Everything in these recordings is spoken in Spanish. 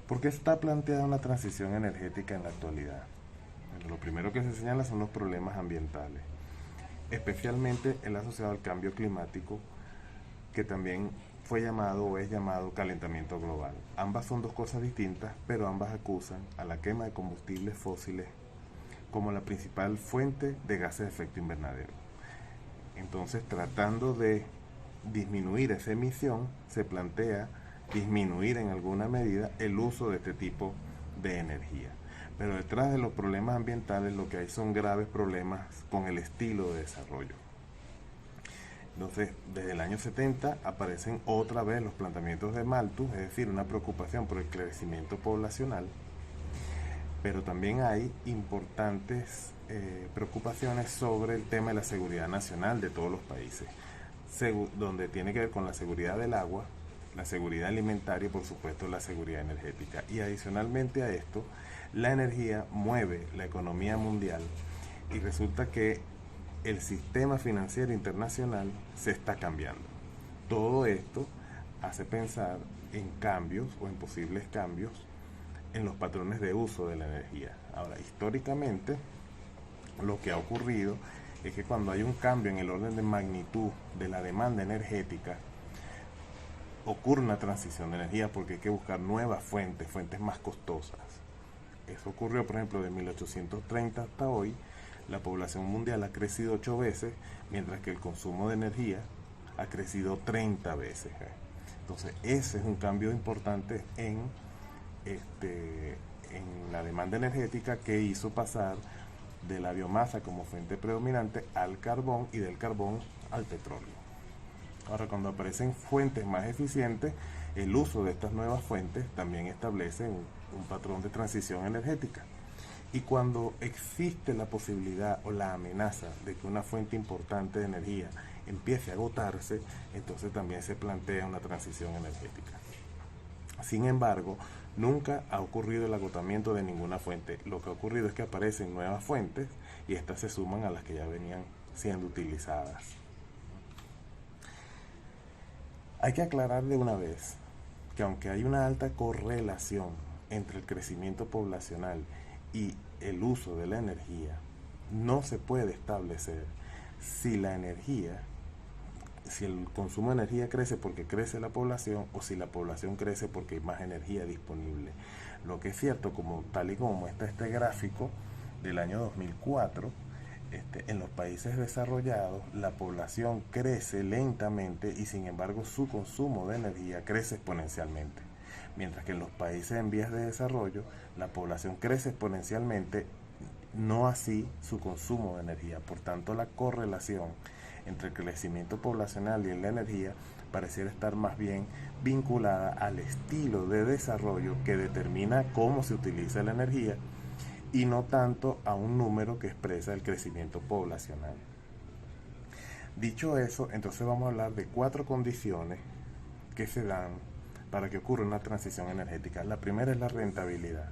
¿Por qué está planteada una transición energética en la actualidad? Bueno, lo primero que se señala son los problemas ambientales, especialmente el asociado al cambio climático, que también fue llamado o es llamado calentamiento global. Ambas son dos cosas distintas, pero ambas acusan a la quema de combustibles fósiles como la principal fuente de gases de efecto invernadero. Entonces, tratando de disminuir esa emisión, se plantea disminuir en alguna medida el uso de este tipo de energía. Pero detrás de los problemas ambientales lo que hay son graves problemas con el estilo de desarrollo. Entonces, desde el año 70 aparecen otra vez los planteamientos de Malthus, es decir, una preocupación por el crecimiento poblacional, pero también hay importantes preocupaciones sobre el tema de la seguridad nacional de todos los países, donde tiene que ver con la seguridad del agua, la seguridad alimentaria y por supuesto la seguridad energética. Y adicionalmente a esto, la energía mueve la economía mundial y resulta que el sistema financiero internacional se está cambiando. Todo esto hace pensar en cambios o en posibles cambios en los patrones de uso de la energía. Ahora, históricamente, lo que ha ocurrido es que cuando hay un cambio en el orden de magnitud de la demanda energética, ocurre una transición de energía porque hay que buscar nuevas fuentes, fuentes más costosas. Eso ocurrió, por ejemplo, de 1830 hasta hoy. La población mundial ha crecido 8 veces, mientras que el consumo de energía ha crecido 30 veces. Entonces, ese es un cambio importante en la demanda energética que hizo pasar de la biomasa como fuente predominante al carbón y del carbón al petróleo. Ahora, cuando aparecen fuentes más eficientes, el uso de estas nuevas fuentes también establece un patrón de transición energética. Y cuando existe la posibilidad o la amenaza de que una fuente importante de energía empiece a agotarse, entonces también se plantea una transición energética. Sin embargo, nunca ha ocurrido el agotamiento de ninguna fuente. Lo que ha ocurrido es que aparecen nuevas fuentes y estas se suman a las que ya venían siendo utilizadas. Hay que aclarar de una vez que aunque hay una alta correlación entre el crecimiento poblacional y el uso de la energía, no se puede establecer si la energía, si el consumo de energía crece porque crece la población o si la población crece porque hay más energía disponible. Lo que es cierto, como tal y como muestra este gráfico del año 2004, en los países desarrollados la población crece lentamente y sin embargo su consumo de energía crece exponencialmente. Mientras que en los países en vías de desarrollo la población crece exponencialmente, no así su consumo de energía. Por tanto, la correlación entre el crecimiento poblacional y la energía pareciera estar más bien vinculada al estilo de desarrollo que determina cómo se utiliza la energía y no tanto a un número que expresa el crecimiento poblacional. Dicho eso, entonces vamos a hablar de 4 condiciones que se dan para que ocurra una transición energética. La primera es la rentabilidad,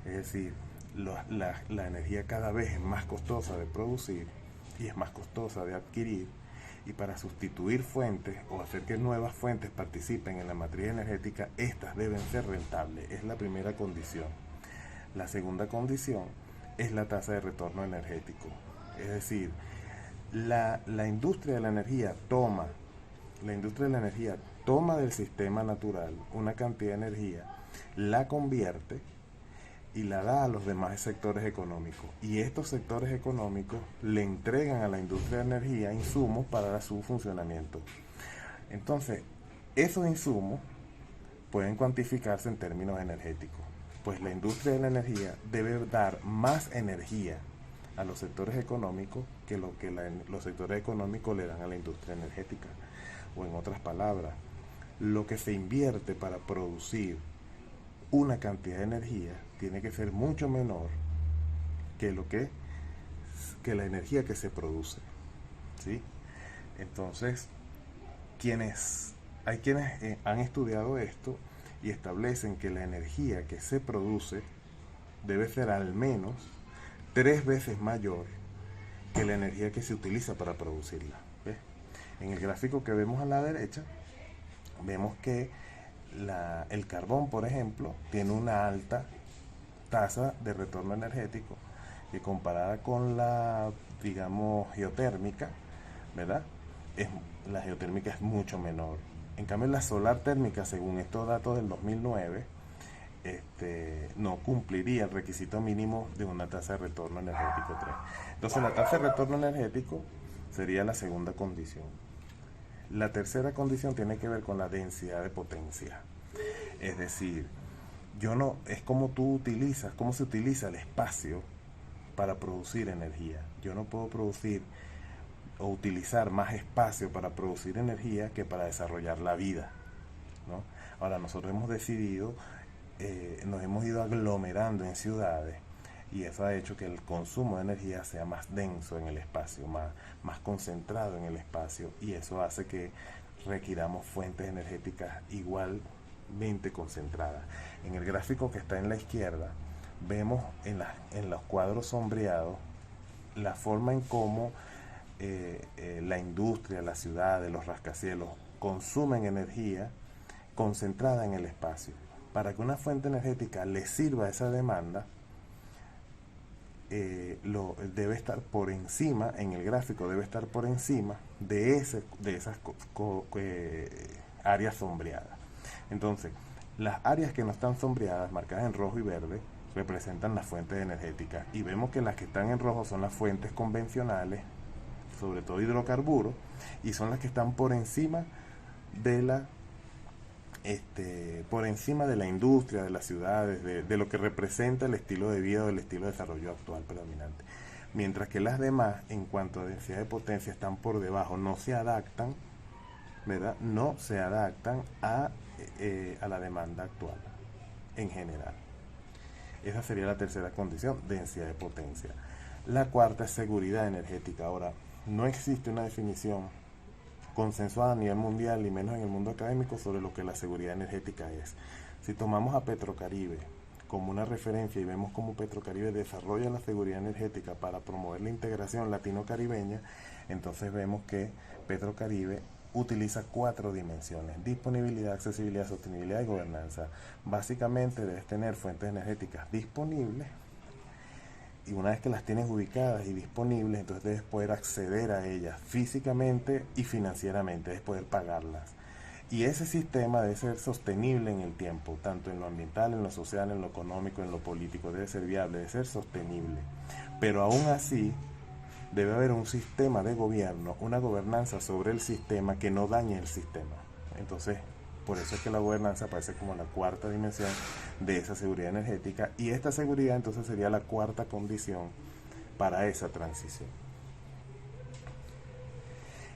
es decir, la energía cada vez es más costosa de producir y es más costosa de adquirir, y para sustituir fuentes o hacer que nuevas fuentes participen en la matriz energética, estas deben ser rentables. Es la primera condición. La segunda condición es la tasa de retorno energético, es decir, la industria de la energía toma del sistema natural una cantidad de energía, la convierte y la da a los demás sectores económicos. Y estos sectores económicos le entregan a la industria de energía insumos para su funcionamiento. Entonces, esos insumos pueden cuantificarse en términos energéticos, pues la industria de la energía debe dar más energía a los sectores económicos que lo que los sectores económicos le dan a la industria energética. O en otras palabras, lo que se invierte para producir una cantidad de energía tiene que ser mucho menor que la energía que se produce, ¿sí? Entonces, hay quienes han estudiado esto y establecen que la energía que se produce debe ser al menos 3 veces mayor que la energía que se utiliza para producirla. ¿Ves? En el gráfico que vemos a la derecha, vemos que el carbón, por ejemplo, tiene una alta tasa de retorno energético que comparada con la, digamos, geotérmica, ¿verdad? Es, la geotérmica es mucho menor. En cambio, la solar térmica, según estos datos del 2009, no cumpliría el requisito mínimo de una tasa de retorno energético 3. Entonces, la tasa de retorno energético sería la segunda condición. La tercera condición tiene que ver con la densidad de potencia. Es decir, yo no, es como tú utilizas, cómo se utiliza el espacio para producir energía. Yo no puedo producir o utilizar más espacio para producir energía que para desarrollar la vida, ¿no? Ahora, nosotros hemos decidido, nos hemos ido aglomerando en ciudades y eso ha hecho que el consumo de energía sea más denso en el espacio, más concentrado en el espacio, y eso hace que requiramos fuentes energéticas igualmente concentradas. En el gráfico que está en la izquierda vemos en los cuadros sombreados la forma en cómo la industria, las ciudades, los rascacielos consumen energía concentrada en el espacio. Para que una fuente energética le sirva a esa demanda, debe estar por encima, en el gráfico debe estar por encima de esas áreas sombreadas. Entonces, las áreas que no están sombreadas, marcadas en rojo y verde, representan las fuentes energéticas, y vemos que las que están en rojo son las fuentes convencionales, sobre todo hidrocarburos, y son las que están por encima de la industria, de las ciudades, de lo que representa el estilo de vida o el estilo de desarrollo actual predominante. Mientras que las demás, en cuanto a densidad de potencia, están por debajo, no se adaptan, ¿verdad? No se adaptan a la demanda actual en general. Esa sería la tercera condición, densidad de potencia. La cuarta es seguridad energética. Ahora, no existe una definición consensuada a nivel mundial, y menos en el mundo académico, sobre lo que la seguridad energética es. Si tomamos a Petrocaribe como una referencia y vemos cómo Petrocaribe desarrolla la seguridad energética para promover la integración latino-caribeña, entonces vemos que Petrocaribe utiliza 4 dimensiones: disponibilidad, accesibilidad, sostenibilidad y gobernanza. Básicamente debes tener fuentes energéticas disponibles, y una vez que las tienes ubicadas y disponibles, entonces debes poder acceder a ellas físicamente y financieramente, debes poder pagarlas. Y ese sistema debe ser sostenible en el tiempo, tanto en lo ambiental, en lo social, en lo económico, en lo político. Debe ser viable, debe ser sostenible. Pero aún así, debe haber un sistema de gobierno, una gobernanza sobre el sistema que no dañe el sistema. Entonces, por eso es que la gobernanza aparece como la cuarta dimensión de esa seguridad energética, y esta seguridad entonces sería la cuarta condición para esa transición.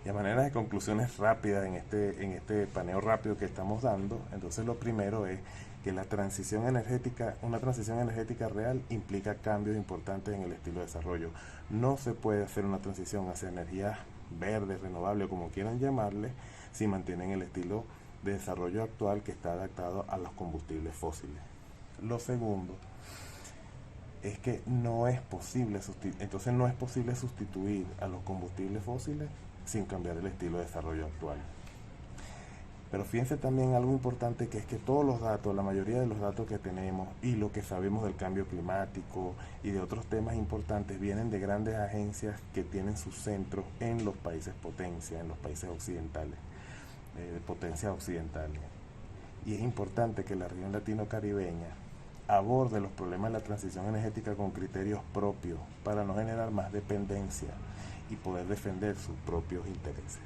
Y a manera de conclusiones rápidas en este paneo rápido que estamos dando, entonces lo primero es que la transición energética, una transición energética real, implica cambios importantes en el estilo de desarrollo. No se puede hacer una transición hacia energías verdes, renovables, o como quieran llamarle, si mantienen el estilo de desarrollo actual que está adaptado a los combustibles fósiles. Lo segundo es que no es posible sustituir a los combustibles fósiles sin cambiar el estilo de desarrollo actual. Pero fíjense también algo importante, que es que todos los datos, la mayoría de los datos que tenemos y lo que sabemos del cambio climático y de otros temas importantes, vienen de grandes agencias que tienen sus centros en los países potencia, en los países occidentales, de potencia occidental. Y es importante que la región latino-caribeña aborde los problemas de la transición energética con criterios propios para no generar más dependencia y poder defender sus propios intereses.